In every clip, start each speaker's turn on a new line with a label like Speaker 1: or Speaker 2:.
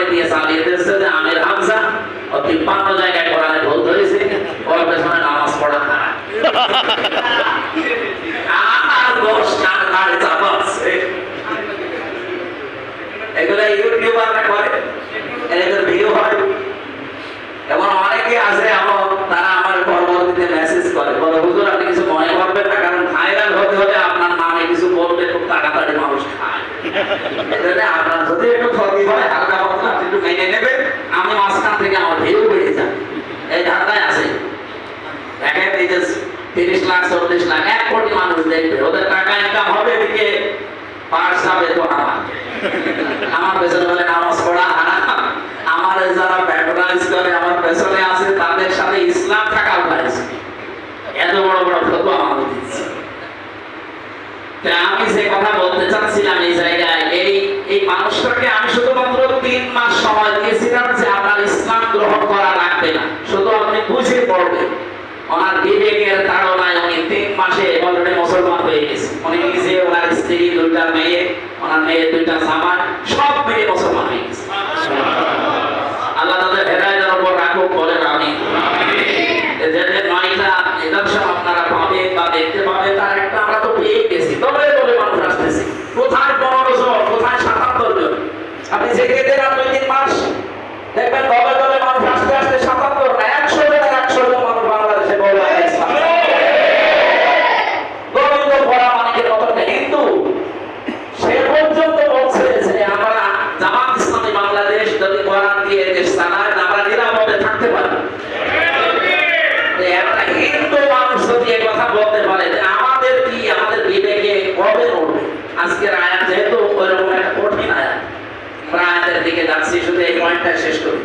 Speaker 1: আমাকে দিয়ে চালিয়ে দিচ্ছে যে আমির হামজা ও 53 জায়গায় কোরআনে ভুল ধরেছে, ওর পেছনে নামাজ পড়া হারাম। আমার দোষ কার ঘাড়ে চাপাচ্ছে। এগুলো ইউটিউবাররা করে, এদের ভিউ হয়। এবং অনেকে আছে এমন, তারা আমার পরবর্তীতে মেসেজ করে, বলে হুজুর আপনি কিছু মনে করবেন না, কারণ ভাইরাল হতে হলে আপনার নামে কিছু বলবে, খুব তাড়াতাড়ি মানুষ খায়। আপনার যদি একটু ক্ষতি হয় হালকা পাতলা আপনি একটু মেনে নেবেন, আমি মাঝখান থেকে আমার ভিউ বেড়ে যায়। এই ঢাকায় আছে, দেখেন এই যে 30 লাখ 40 লাখ 1 কোটি মানুষ দেখবে, ওদের টাকা ইনকাম হবে, এদিকে পার্স হবে তো আমার পেছনে বলে নামাজ পড়া হারাম। আমার যারা প্যাট্রোনাইজ করে আমার পেছনে আছে, তাদের সাথে ইসলাম থাকা উপায়, এত বড় বড় ফতোয়া আমাকে দিচ্ছে। আমি যে কথা বলতে চাচ্ছিলাম এই জায়গায়, এই মানুষটাকে আমি শুধুমাত্র 3 মাস সময় দিয়েছিলাম যে আপনার ইসলাম গ্রহণ করা লাগবে না, শুধু আপনি বুঝে পড়বেন। ওনার বিবেকের তাড়নায় উনি 3 মাসে অলরেডি মুসলমান হয়ে গেছে। উনি নিজে, ওনার স্ত্রী, 2টা মেয়ে, ওনার মেয়ে 2টা জামাই, সব মিলে মুসলমান হয়ে গেছে। আল্লাহ তাদের হেদায়েতের উপর রাখুক, বলেন আমিন। যে 9টা নিদর্শন আপনারা পাবেন বা দেখতে পাবেন, তার একটা আমরা তো পেয়ে গেছি। তবে বলে মানুষ আসতেছে, কোথায় 15 জন, কোথায় 77 জন? আপনি জেগে দেন 2-3 মাস দেখবেন, তবে তবে মানুষ আস্তে আস্তে 77 না 100 জনের 100 জন মানুষ বাংলাদেশে বলে ইসলাম। গোবিন্দ পড়া মানিকের মতো হিন্দু সে পর্যন্ত বলছে যে আমরা জামাত ইসলামী বাংলাদেশ যদি কোরআন দিয়ে দেশ চালায়, আমরা নিরাপদে থাকতে পারি। একটা হিন্দু মানুষ যদি এই কথা বলতে পারে, আমাদের কি, আমাদের বিবেকে কবে উঠবে? আজকের আয়াত যেহেতু ওইরকম একটা কঠিন আয়াত, আমরা আয়াতের দিকে যাচ্ছি, শুধু এই পয়েন্টটা শেষ করি,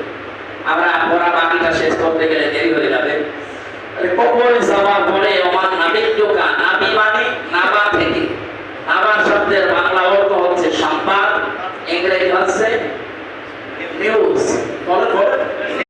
Speaker 1: আমরা পড়া বাকিটা শেষ করতে গেলে দেরি হয়ে যাবে। কবর যাওয়ার পরে ওমান নাবিয়্যুকা, নাবী মানে নাবা থেকে, নাবার শব্দের বাংলা অর্থ হচ্ছে সংবাদ, ইংরেজি হচ্ছে নিউজ। বলেন